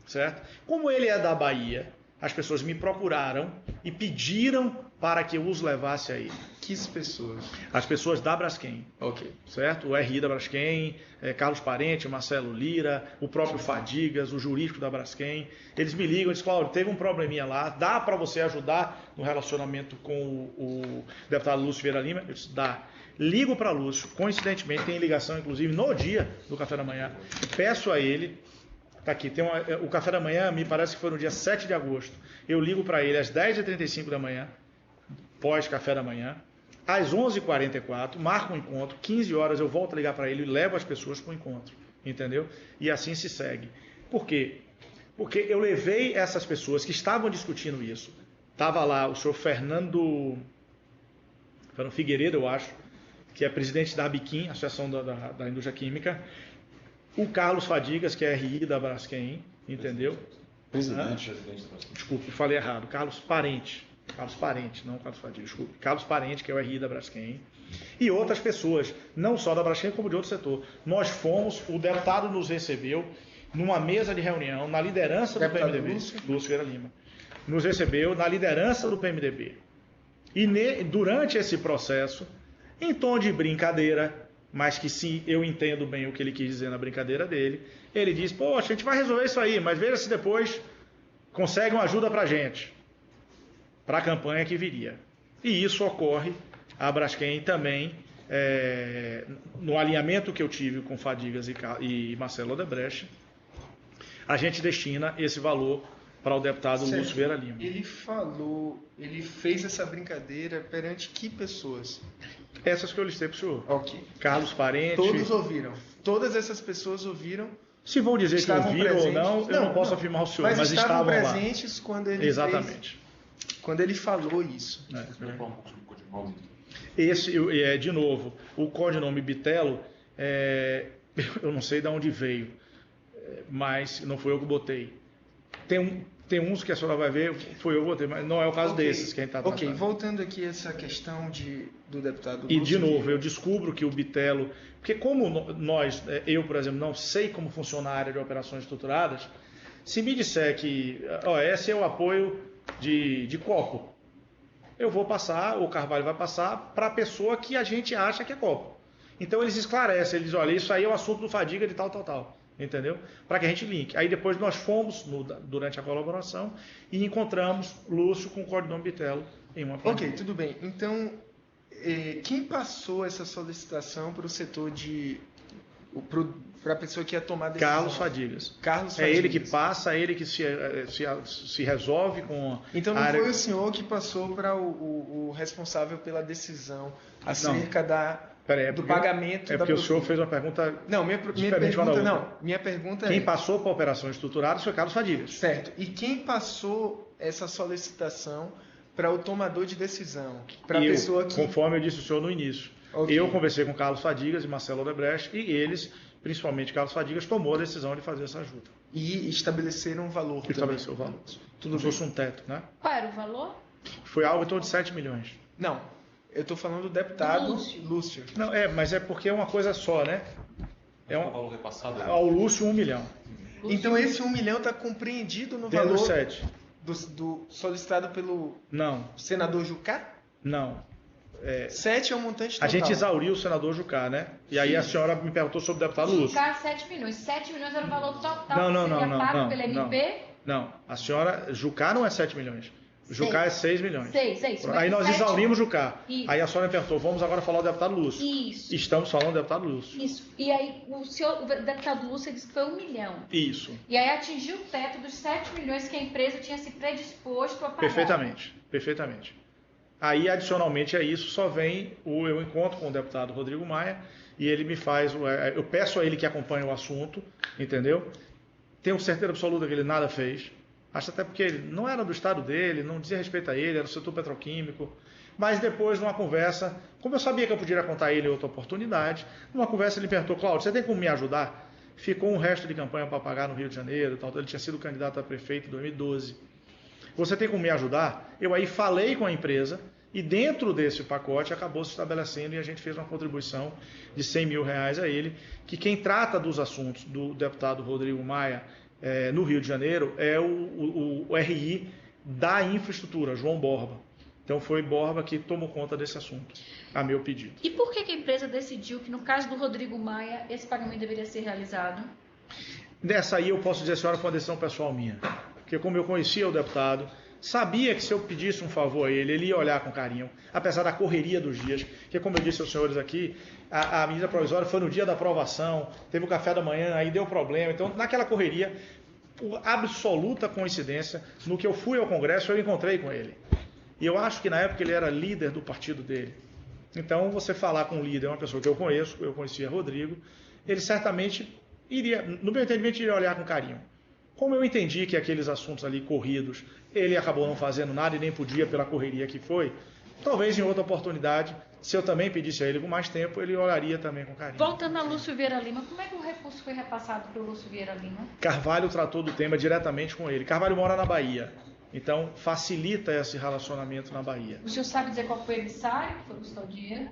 certo? Como ele é da Bahia, as pessoas me procuraram e pediram para que eu os levasse aí. Que pessoas? As pessoas da Braskem. Ok. Certo? O RI da Braskem, Carlos Parente, Marcelo Lira, o próprio Fadigas, o jurídico da Braskem. Eles me ligam e dizem, Cláudio, teve um probleminha lá, dá para você ajudar no relacionamento com o deputado Lúcio Vieira Lima? Eu disse, dá. Ligo para Lúcio, coincidentemente, tem ligação, inclusive, no dia do café da manhã. Peço a ele, tá aqui, o café da manhã, me parece que foi no dia 7 de agosto. Eu ligo para ele às 10h35 da manhã, pós-café da manhã. Às 11h44, marco um encontro, 15 horas eu volto a ligar para ele e levo as pessoas para o encontro, entendeu? E assim se segue. Por quê? Porque eu levei essas pessoas que estavam discutindo isso. Estava lá o senhor Fernando Figueiredo, eu acho, que é presidente da ABIQUIM, Associação da Indústria Química, o Carlos Fadigas, que é RI da Braskem, entendeu? Presidente. Desculpe, falei errado, Carlos Parente, não Carlos Fadigas, desculpe. Carlos Parente, que é o RI da Braskem, e outras pessoas, não só da Braskem, como de outro setor. Nós fomos, o deputado nos recebeu numa mesa de reunião, na liderança do PMDB, Lúcio Vieira Lima. Nos recebeu na liderança do PMDB. E durante esse processo, em tom de brincadeira, mas que sim, eu entendo bem o que ele quis dizer na brincadeira dele, ele disse, poxa, a gente vai resolver isso aí, mas veja se depois consegue uma ajuda pra gente, para a campanha que viria. E isso ocorre, a Braskem também, no alinhamento que eu tive com Fadigas e Marcelo Odebrecht, a gente destina esse valor para o deputado Certo. Lúcio Vieira Lima. Ele fez essa brincadeira perante que pessoas? Essas que eu listei para o senhor. Ok. Carlos Parente. Todos ouviram. Todas essas pessoas ouviram. Se vão dizer que Estavam ouviram ou presentes. não, eu não posso afirmar ao senhor, mas estavam estavam lá. presentes quando ele Exatamente. quando ele falou isso. É. Vamos falar um pouco sobre o Código Paulo. Esse, de novo, o codinome Bitelo, eu não sei de onde veio, mas não foi eu que botei. Tem uns que a senhora vai ver, foi eu que botei, mas não é o caso desses que a gente está tratando. Ok, voltando aqui a essa questão do deputado E, Lúcio de novo, Vieira. eu descubro que o Bitelo... Porque como eu, por exemplo, não sei como funciona a área de operações estruturadas, se me disser que esse é o apoio de copo, eu vou passar, o Carvalho vai passar para a pessoa que a gente acha que é copo. Então eles esclarecem, eles dizem, olha, isso aí é o assunto do Fadiga de tal. Entendeu? Para que a gente linke. Aí depois nós fomos, durante a colaboração, e encontramos Lúcio com o codinome Bitelo em uma planilha. Ok, tudo bem. Então, quem passou essa solicitação para o setor para a pessoa que ia tomar a decisão? Carlos Fadigas. Carlos É Fadigas. ele que passa, é ele que se resolve com Então não a área... foi o senhor que passou para o responsável pela decisão acerca do pagamento É da porque o senhor Profit. fez uma pergunta Não, minha diferente uma da pergunta outra. não. Minha pergunta Quem é... passou para a operação estruturada foi Carlos Fadigas. Certo. E quem passou essa solicitação para o tomador de decisão? Para a Eu, pessoa que... conforme eu disse ao senhor no início, Ok. eu conversei com Carlos Fadigas e Marcelo Odebrecht e eles, principalmente Carlos Fadigas, tomou a decisão de fazer essa ajuda. E estabeleceram um valor E estabeleceu o também. valor. Tudo fosse um teto, né? Qual era o valor? Foi algo em torno de 7 milhões. Não, eu estou falando do deputado Do Lúcio. Lúcio. Não, mas é porque é uma coisa só, né? O valor repassado. Ao Lúcio, 1 milhão. Então esse 1 milhão está compreendido no Dentro valor dos 7. do solicitado pelo Não, senador Jucá? não. 7 é o montante A total. gente exauriu o senador Jucá, né? E aí a senhora me perguntou sobre o deputado Lúcio. Ficar 7 milhões. 7 milhões era o valor total Não, que seria pago pelo não. MP? Não, a senhora, Jucá não é 7 milhões. Jucá é 6 milhões. 6. Aí nós exaurimos Jucá. Isso. Aí a senhora me perguntou, vamos agora falar do deputado Lúcio. Isso. Estamos falando do deputado Lúcio. Isso. E aí o deputado Lúcio disse que foi 1 milhão. Isso, E aí atingiu o teto dos 7 milhões que a empresa tinha se predisposto a pagar. perfeitamente. Aí, adicionalmente a isso, só vem eu encontro com o deputado Rodrigo Maia e ele me faz, eu peço a ele que acompanhe o assunto, entendeu? Tenho certeza absoluta que ele nada fez. Acho até porque ele não era do estado dele, não dizia respeito a ele, era do setor petroquímico. Mas depois, numa conversa, como eu sabia que eu poderia contar a ele em outra oportunidade, numa conversa ele me perguntou, Cláudio, você tem como me ajudar? Ficou um resto de campanha para pagar no Rio de Janeiro, tal. Ele tinha sido candidato a prefeito em 2012. Você tem como me ajudar? Eu aí falei com a empresa e dentro desse pacote acabou se estabelecendo e a gente fez uma contribuição de R$100 mil a ele, que quem trata dos assuntos do deputado Rodrigo Maia no Rio de Janeiro é o RI da infraestrutura, João Borba. Então foi Borba que tomou conta desse assunto, a meu pedido. E por que a empresa decidiu que no caso do Rodrigo Maia esse pagamento deveria ser realizado? Nessa aí eu posso dizer, senhora, foi uma decisão pessoal minha. Porque como eu conhecia o deputado, sabia que se eu pedisse um favor a ele, ele ia olhar com carinho, apesar da correria dos dias. Porque como eu disse aos senhores aqui, a medida provisória foi no dia da aprovação, teve o café da manhã, aí deu problema. Então, naquela correria, por absoluta coincidência, no que eu fui ao Congresso, eu encontrei com ele. E eu acho que na época ele era líder do partido dele. Então, você falar com um líder, uma pessoa que eu conheço, eu conhecia Rodrigo, ele certamente iria, no meu entendimento, iria olhar com carinho. Como eu entendi que aqueles assuntos ali corridos, ele acabou não fazendo nada e nem podia pela correria que foi, talvez em outra oportunidade, se eu também pedisse a ele com mais tempo, ele olharia também com carinho. Voltando a Lúcio Vieira Lima, como é que o recurso foi repassado para o Lúcio Vieira Lima? Carvalho tratou do tema diretamente com ele. Carvalho mora na Bahia, então facilita esse relacionamento na Bahia. O senhor sabe dizer qual foi o emissário que foi buscar o dinheiro?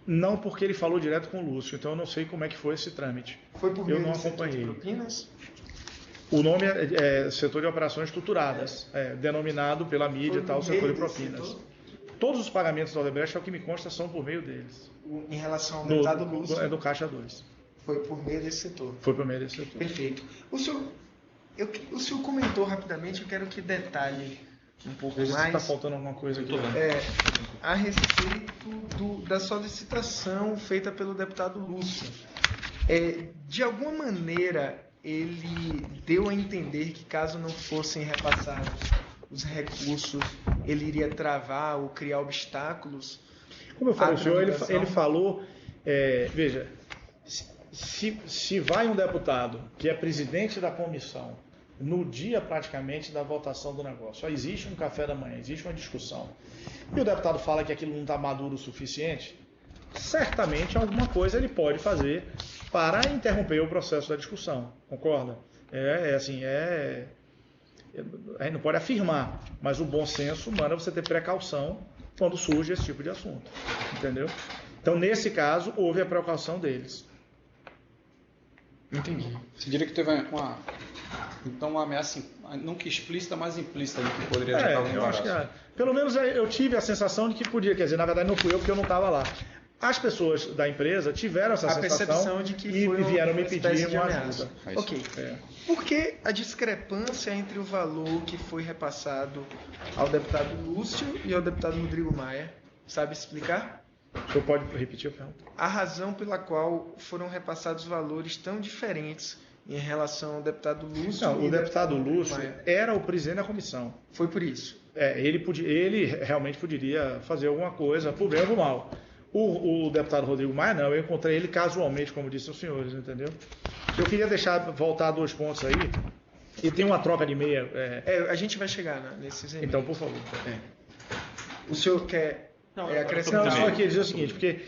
Não, porque ele falou direto com o Lúcio, então eu não sei como é que foi esse trâmite. Foi por Eu meio não do setor de acompanhei. propinas? O nome é Setor de Operações Estruturadas, denominado pela mídia e tal, Foi por Setor de meio desse Propinas. setor? Todos os pagamentos da Odebrecht, ao que me consta, são por meio deles. Em relação ao deputado Lúcio, É do Caixa 2. foi por meio desse setor. Foi por meio desse setor. Perfeito. O senhor comentou rapidamente, eu quero que detalhe um pouco Veja se está mais faltando alguma coisa aqui. a respeito da solicitação feita pelo deputado Lúcio. De alguma maneira, ele deu a entender que caso não fossem repassados os recursos, ele iria travar ou criar obstáculos. Como eu falei, à o senhor, tramitação? ele falou, veja, se vai um deputado que é presidente da comissão, no dia praticamente da votação do negócio, só existe um café da manhã, existe uma discussão, e o deputado fala que aquilo não está maduro o suficiente, certamente alguma coisa ele pode fazer para interromper o processo da discussão, concorda? A gente não pode afirmar, mas o bom senso manda você ter precaução quando surge esse tipo de assunto, entendeu? Então, nesse caso, houve a precaução deles. Entendi. Você diria que teve uma ameaça, não que explícita, mas implícita, que poderia gerar algum Eu acho embaraço. que, pelo menos eu tive a sensação de que podia, quer dizer, na verdade não fui eu porque eu não estava lá. As pessoas da empresa tiveram essa sensação percepção de que e foi vieram me espécie pedir de uma ameaça. ajuda. Ok. É. Por que a discrepância entre o valor que foi repassado ao deputado Lúcio e ao deputado Rodrigo Maia? Sabe explicar? O senhor pode repetir a pergunta? A razão pela qual foram repassados valores tão diferentes em relação ao deputado Lúcio Não, e o deputado Rodrigo Lúcio Maia? era o presidente da comissão. Foi por isso. Ele realmente poderia fazer alguma coisa, por bem ou por mal. O deputado Rodrigo Maia, não, eu encontrei ele casualmente, como disse os senhores, entendeu? Eu queria voltar 2 pontos aí, e tem uma troca de e-mail. A gente vai chegar nesses e-mails. Então, por favor. O senhor quer acrescentar? Não, só queria dizer o seguinte, porque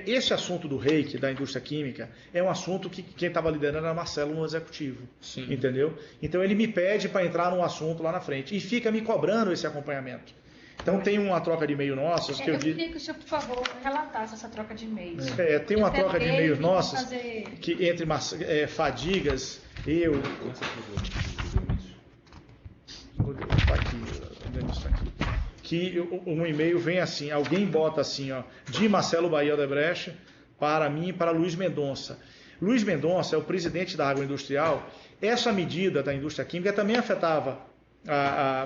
esse assunto do reiki, da indústria química, é um assunto que quem estava liderando era Marcelo no executivo, entendeu? Então ele me pede para entrar num assunto lá na frente e fica me cobrando esse acompanhamento. Então tem uma troca de e-mail nossas que eu disse. queria que o senhor, por favor, relatasse essa troca de e-mails. Tem uma troca de e-mails que nossas fazer... que entre Fadigas, eu. Tá aqui, está aqui. Que um e-mail vem assim, alguém bota assim, ó, de Marcelo Bahia Odebrecht para mim e para Luiz Mendonça. Luiz Mendonça é o presidente da Agroindustrial. Essa medida da indústria química também afetava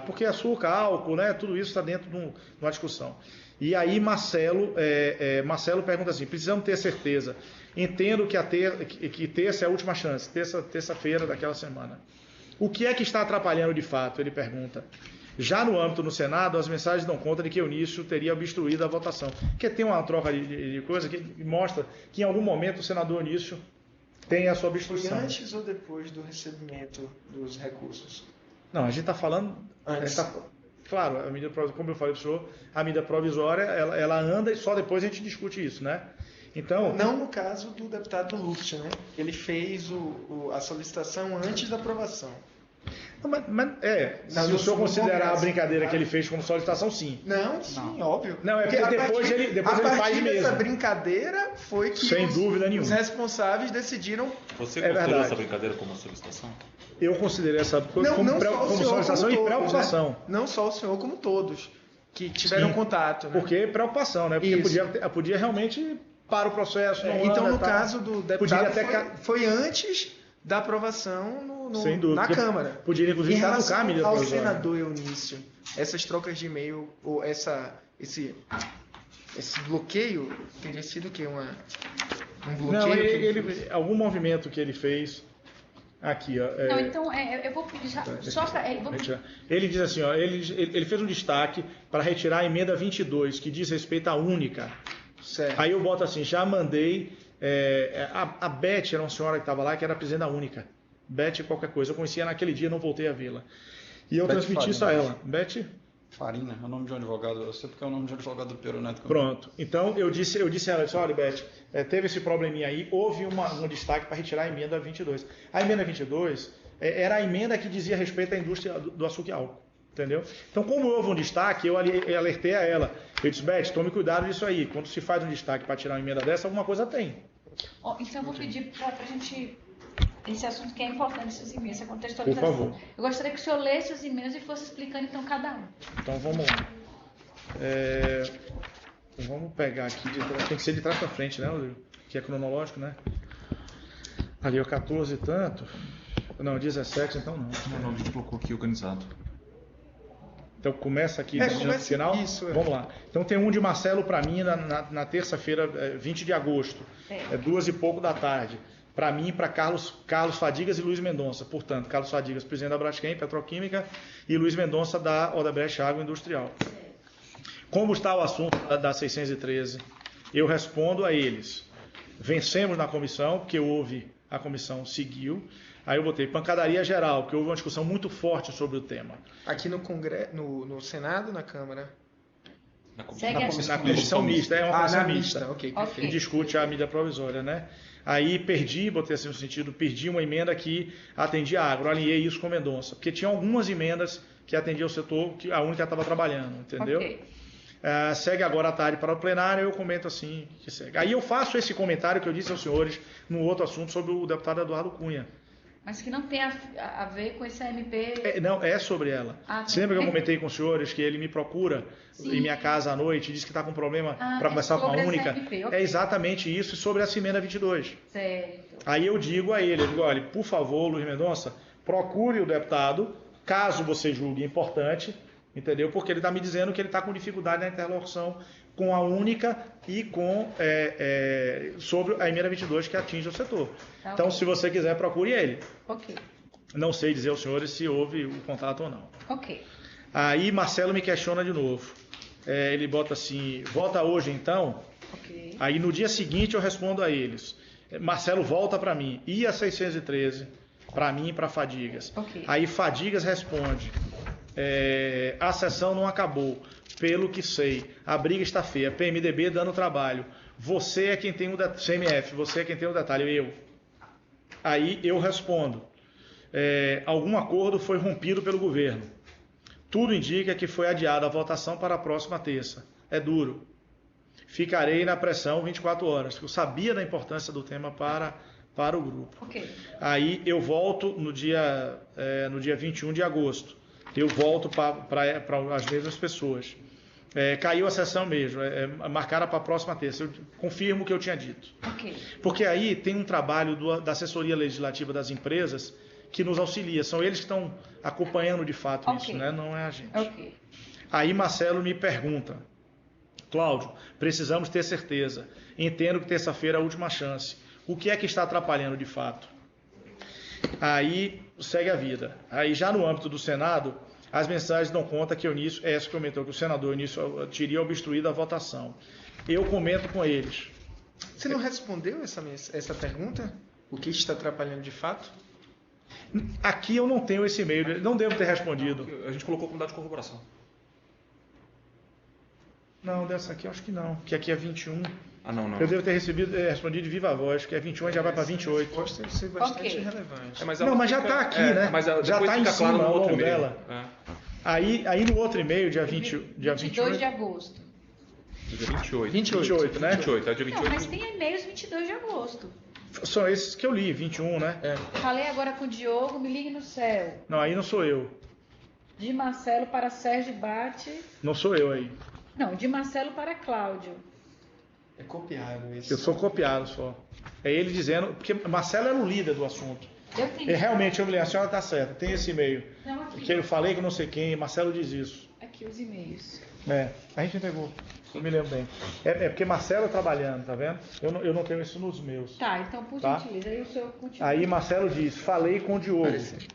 porque açúcar, álcool, né, tudo isso está dentro de uma discussão. E aí Marcelo pergunta assim, precisamos ter certeza. Entendo que terça é a última chance, terça-feira daquela semana. O que é que está atrapalhando de fato? Ele pergunta. Já no âmbito no Senado, as mensagens dão conta de que Eunício teria obstruído a votação. Porque tem uma troca de coisa que mostra que em algum momento o senador Eunício tem a sua obstrução. Foi antes ou depois do recebimento dos recursos? Não, a gente está falando... Antes. Claro, a medida provisória, como eu falei para o senhor, a medida provisória, ela anda e só depois a gente discute isso, né? Então... Não no caso do deputado Lúcio, né? Ele fez a solicitação antes da aprovação. Se o senhor considerar a brincadeira que ele fez como solicitação, sim. Não, sim, óbvio. Não, é porque depois ele faz mesmo. Essa brincadeira foi que sem dúvida nenhuma. Os responsáveis decidiram... Você considerou essa brincadeira como uma solicitação? Eu considerei essa coisa como solicitação e preocupação. Né? Não só o senhor, como todos que tiveram contato. Né? Porque preocupação, né? Porque podia realmente parar o processo. Então, no caso do deputado, foi antes da aprovação sem dúvida, na Câmara. Podia, inclusive, caducar a medida provisória. Ao senador Eunício, essas trocas de e-mail, ou esse bloqueio, teria sido o quê? Um bloqueio? Não, algum movimento que ele fez... Aqui, ó. Não, então, eu vou pedir só para... Ele diz assim, ó, ele fez um destaque para retirar a emenda 22, que diz respeito à única. Certo. Aí eu boto assim, já mandei... a Beth era uma senhora que estava lá, que era presidente da única. Beth qualquer coisa. Eu conhecia naquele dia, não voltei a vê-la. E eu transmiti isso a ela. Beth... Farina, é o nome de um advogado, eu sei porque é o nome de um advogado do Peru Neto. Pronto, então eu disse a ela, olha Beth, teve esse probleminha aí, houve um destaque para retirar a emenda 22. A emenda 22 era a emenda que dizia respeito à indústria do açúcar e álcool, entendeu? Então como houve um destaque, eu alertei a ela, eu disse, Beth, tome cuidado disso aí, quando se faz um destaque para tirar uma emenda dessa, alguma coisa tem. Então eu vou pedir para a gente... Esse assunto que é importante, esses e-mails, essa contextualização. Por favor. Eu gostaria que o senhor lesse os e-mails e fosse explicando, então, cada um. Então, vamos lá. Vamos pegar aqui, tem que ser de trás para frente, né, Rodrigo? Que é cronológico, né? Ali é o 14 e tanto. Não, 17, então não. Não, a gente colocou aqui organizado. Então, começa aqui no final? Isso, Vamos lá. Então, tem um de Marcelo para mim na terça-feira, 20 de agosto. 2 e pouco da tarde. para mim, para Carlos Fadigas e Luiz Mendonça. Portanto, Carlos Fadigas, presidente da Braskem, Petroquímica, e Luiz Mendonça, da Odebrecht Água Industrial. Como está o assunto da 613? Eu respondo a eles. Vencemos na comissão, porque a comissão seguiu. Aí eu botei pancadaria geral, porque houve uma discussão muito forte sobre o tema. Aqui no Congresso, no Senado, na Câmara? Na comissão mista, é uma comissão mista. Ok. Que discute a medida provisória, né? Aí botei assim no sentido, perdi uma emenda que atendia a agro, alinhei isso com Mendonça, porque tinha algumas emendas que atendiam o setor, que a única estava trabalhando, entendeu? Ok. Segue agora à tarde para o plenário, eu comento assim que segue. Aí eu faço esse comentário que eu disse aos senhores no outro assunto sobre o deputado Eduardo Cunha. Mas que não tem a ver com esse MP... Não, é sobre ela. Você lembra que eu comentei com os senhores que ele me procura em minha casa à noite e diz que está com problema para conversar com a única? MP, É exatamente isso e sobre essa emenda 22. Certo. Aí eu digo a ele, olha, por favor, Luiz Mendonça, procure o deputado, caso você julgue importante, entendeu? Porque ele está me dizendo que ele está com dificuldade na interlocução com a única e com sobre a emenda 22 que atinge o setor. Tá, então, ok. se você quiser, procure ele. Ok. Não sei dizer aos senhores se houve o contato ou não. Ok. Aí Marcelo me questiona de novo. Ele bota assim, vota hoje então? Ok. Aí no dia seguinte eu respondo a eles. Marcelo volta para mim. E a 613? Para mim e para Fadigas. Ok. Aí Fadigas responde. A sessão não acabou. Pelo que sei, a briga está feia. PMDB dando trabalho. Você é quem tem o CMF, você é quem tem o detalhe, eu. Aí eu respondo. Algum acordo foi rompido pelo governo. Tudo indica que foi adiada a votação para a próxima terça. É duro. Ficarei na pressão 24 horas. Eu sabia da importância do tema para o grupo. Ok. Aí eu volto no dia 21 de agosto. Eu volto para as mesmas pessoas. Caiu a sessão mesmo, marcada para a próxima terça. Eu confirmo o que eu tinha dito. Ok. Porque aí tem um trabalho da assessoria legislativa das empresas que nos auxilia. São eles que estão acompanhando de fato Ok. isso, né? Não é a gente. Ok. Aí Marcelo me pergunta, Cláudio, precisamos ter certeza. Entendo que terça-feira é a última chance. O que é que está atrapalhando de fato? Aí segue a vida. Aí já no âmbito do Senado, as mensagens dão conta que Eunício comentou que o senador Eunício teria obstruído a votação. Eu comento com eles. Você não respondeu essa pergunta? O que está atrapalhando de fato? Aqui eu não tenho esse e-mail, não devo ter respondido. A gente colocou como dado de corroboração. Não, dessa aqui eu acho que não, que aqui é 21. Ah, não. Eu devo ter respondido de viva voz, que é 21 e já vai para 28. Resposta deve ser bastante Ok. relevante. Mas já está aqui, né? Mas Já está em cima no ao outro longo e-mail. dela. Aí no outro e-mail, dia 22 de agosto. Dia 28. 28, né? 28, é dia 28. Não, mas tem e-mails 22 de agosto. São esses que eu li, 21, né? Falei agora com o Diogo, me ligue no céu. Não, aí não sou eu. De Marcelo para Sérgio Bate. Não sou eu aí. Não, de Marcelo para Cláudio. É copiado isso. Eu sou copiado só. É ele dizendo, porque Marcelo era o líder do assunto. Eu tenho. Realmente, eu me lembro, a senhora está certa, tem esse e-mail. Não, aqui. Que eu falei com não sei quem, Marcelo diz isso. Aqui os e-mails. A gente entregou, eu me lembro bem. Porque Marcelo trabalhando, tá vendo? Eu não tenho isso nos meus. Tá, então por Tá. gentileza, aí o senhor continua. Aí Marcelo diz, falei com o Diogo,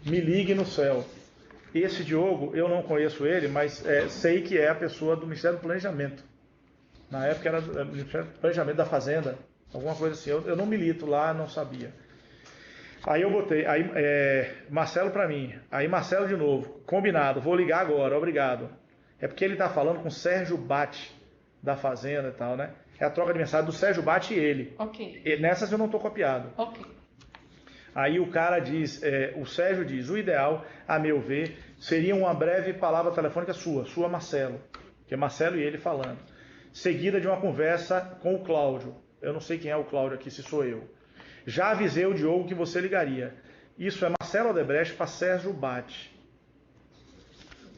me ligue no céu. Esse Diogo, eu não conheço ele, mas sei que é a pessoa do Ministério do Planejamento. Na época era do Ministério do Planejamento da Fazenda, alguma coisa assim. Eu não milito lá, não sabia. Aí eu botei, Marcelo para mim, aí Marcelo de novo, combinado, vou ligar agora, obrigado. É porque ele está falando com o Sérgio Bate, da Fazenda e tal, né? É a troca de mensagem do Sérgio Bate e ele. Ok. Nessas eu não estou copiado. Ok. Aí o cara diz, o Sérgio diz, o ideal, a meu ver, seria uma breve palavra telefônica sua Marcelo, que é Marcelo e ele falando, seguida de uma conversa com o Cláudio. Eu não sei quem é o Cláudio aqui, se sou eu. Já avisei o Diogo que você ligaria. Isso é Marcelo Odebrecht para Sérgio Bate.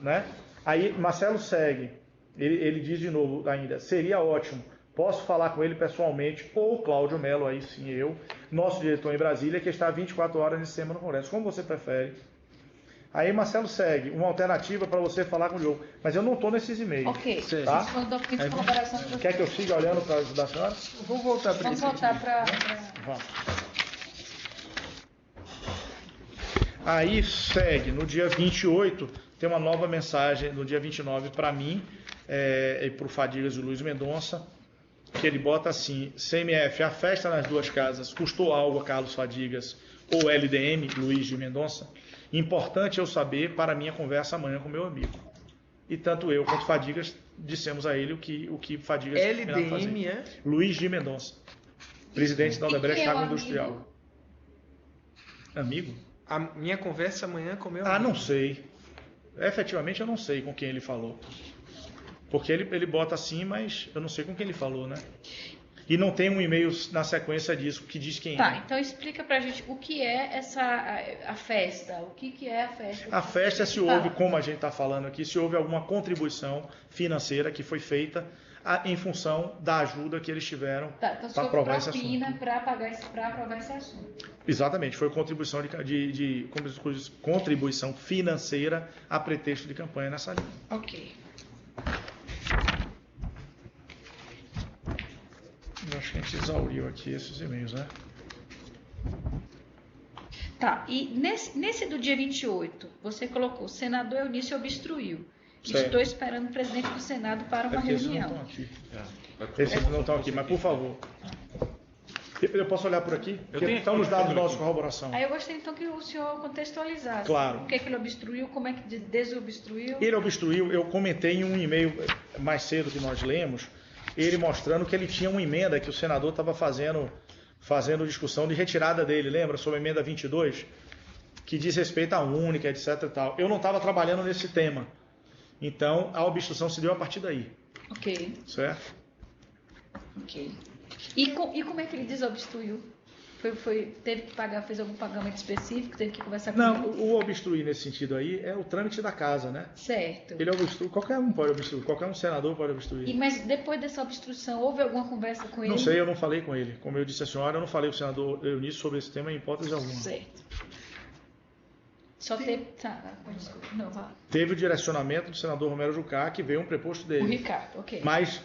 Né? Aí Marcelo segue, ele diz de novo ainda, seria ótimo, posso falar com ele pessoalmente, ou Cláudio Melo, aí sim eu, nosso diretor em Brasília, que está 24 horas nesse tema no Congresso, como você prefere. Aí Marcelo segue, uma alternativa para você falar com o Diogo, mas eu não estou nesses e-mails. Ok. Tá? Isso foi um documento de colaboração que você... Quer que eu siga olhando para ajudar a senhora? Vou voltar para Vamos isso aqui. voltar para... Vamos. Aí segue, no dia 28, tem uma nova mensagem, no dia 29, para mim, e para o Fadigas e o Luiz Mendonça, que ele bota assim: CMF, a festa nas duas casas custou algo a Carlos Fadigas ou LDM, Luiz de Mendonça? Importante eu saber para a minha conversa amanhã com meu amigo. E tanto eu quanto Fadigas dissemos a ele o que Fadigas LDM é? Luiz de Mendonça, presidente da Odebrecht Agroindustrial. Amigo? A minha conversa amanhã com meu Ah, amigo. não sei. Efetivamente eu não sei com quem ele falou. Porque ele bota assim, mas eu não sei com quem ele falou, né? E não tem um e-mail na sequência disso que diz quem Tá, é. então explica pra gente o que é a festa. O que é a festa? A festa, se houve, como a gente está falando aqui, se houve alguma contribuição financeira que foi feita em função da ajuda que eles tiveram Tá, então para aprovar esse assunto. propina para aprovar esse assunto. Exatamente, foi contribuição contribuição financeira a pretexto de campanha nessa linha. Ok. Eu acho que a gente exauriu aqui esses e-mails, né? Tá, e nesse do dia 28, você colocou: senador Eunício obstruiu. Certo. Estou esperando o presidente do Senado para uma Porque esses não reunião. estão aqui. É. Esses não estão aqui, mas por favor. Eu posso olhar por aqui? Porque tenho estão nos aqui, dados eu tenho nossa aqui. corroboração. Aí eu gostaria então que o senhor contextualizasse. Claro. O que é que ele obstruiu, como é que desobstruiu. Ele obstruiu, eu comentei em um e-mail mais cedo que nós lemos, ele mostrando que ele tinha uma emenda que o senador estava fazendo discussão de retirada dele, lembra? Sobre a emenda 22, que diz respeito à única, etc. e tal. Eu não estava trabalhando nesse tema. Então, a obstrução se deu a partir daí. Ok, Certo? ok. E como é que ele desobstruiu? Teve que pagar, fez algum pagamento específico, teve que conversar com Não, ele? o obstruir nesse sentido aí é o trâmite da casa, né? Certo. Ele obstrui, qualquer um pode obstruir, qualquer um senador pode obstruir. Mas depois dessa obstrução, houve alguma conversa com ele? Não sei, eu não falei com ele. Como eu disse à senhora, eu não falei com o senador Eunício sobre esse tema em hipótese alguma. Certo. Só teve... Tá, desculpa. Não, vá. Teve o direcionamento do senador Romero Jucá, que veio um preposto O dele. Ricardo, ok. Mas,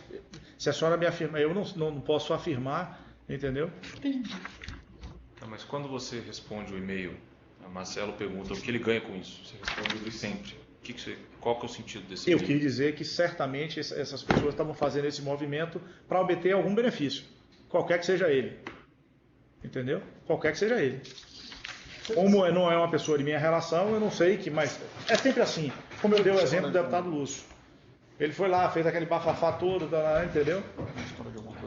se a senhora me afirma, eu não posso afirmar, entendeu? Não, mas quando você responde o e-mail, a Marcelo pergunta o que ele ganha com isso. Você responde sempre. Qual que é o sentido desse Eu e-mail? quis dizer que certamente essas pessoas estavam fazendo esse movimento para obter algum benefício, qualquer que seja ele. Entendeu? Qualquer que seja ele. Como não é uma pessoa de minha relação, eu não sei mas é sempre assim. Como eu dei o exemplo do deputado Lúcio. Ele foi lá, fez aquele bafafá todo, entendeu?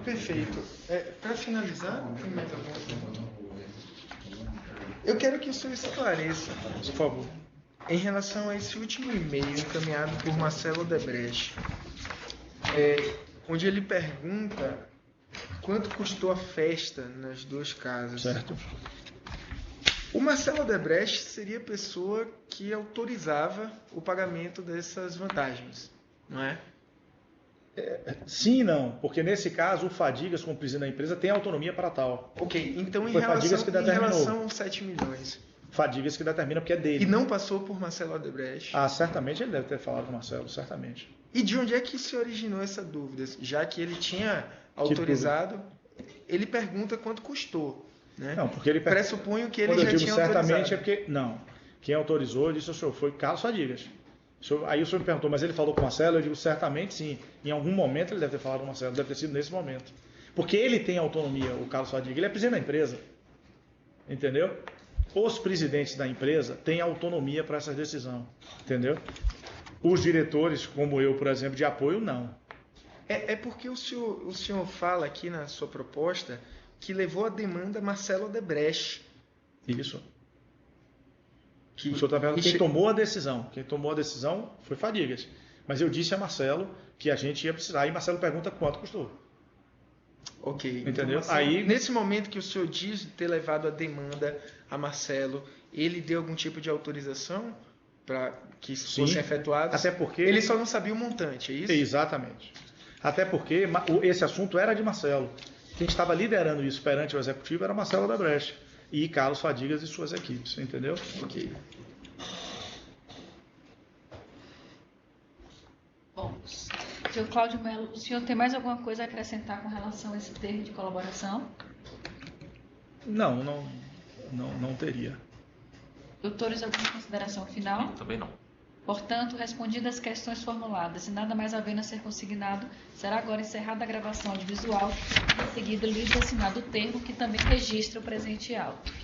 Perfeito. Para finalizar, tem mais alguma pergunta? Eu quero que o senhor esclareça, Por favor. em relação a esse último e-mail encaminhado por Marcelo Odebrecht, onde ele pergunta quanto custou a festa nas duas casas. Certo. O Marcelo Odebrecht seria a pessoa que autorizava o pagamento dessas vantagens, não é? Sim e não, porque nesse caso o Fadigas, como presidente da empresa, tem autonomia para tal. Ok, então em Foi Fadigas relação, que determinou. aos 7 milhões. Fadigas que determina porque é dele. E não passou por Marcelo Odebrecht. Ah, certamente ele deve ter falado com o Marcelo, certamente. E de onde é que se originou essa dúvida? Já que ele tinha autorizado, ele pergunta quanto custou. Né? Não, porque ele Pressuponho que ele Quando já eu digo tinha certamente autorizado. é porque não. Quem autorizou, eu disse ao senhor, foi Carlos Fadigas. Aí o senhor me perguntou, mas ele falou com o Marcelo? Eu digo, certamente sim. Em algum momento ele deve ter falado com o Marcelo, deve ter sido nesse momento. Porque ele tem autonomia, o Carlos Fadigas, ele é presidente da empresa. Entendeu? Os presidentes da empresa têm autonomia para essa decisão. Entendeu? Os diretores, como eu, por exemplo, de apoio, não. É porque o senhor fala aqui na sua proposta que levou a demanda Marcelo Odebrecht. Isso. O senhor está vendo quem tomou a decisão. Quem tomou a decisão foi Fadigas. Mas eu disse a Marcelo que a gente ia precisar. E Marcelo pergunta quanto custou. Ok. Entendeu? Então, Aí, nesse momento que o senhor diz ter levado a demanda a Marcelo, ele deu algum tipo de autorização para que isso Sim, fosse efetuado? até porque... Ele só não sabia o montante, é isso? Exatamente. Até porque esse assunto era de Marcelo. Quem estava liderando isso perante o executivo era Marcelo Odebrecht e Carlos Fadigas e suas equipes, entendeu? Ok. Bom, senhor Cláudio Melo, o senhor tem mais alguma coisa a acrescentar com relação a esse termo de colaboração? Não teria. Doutores, alguma consideração final? Também não. Portanto, respondidas as questões formuladas e nada mais havendo a ser consignado, será agora encerrada a gravação audiovisual e em seguida lido e assinado o termo que também registra o presente auto.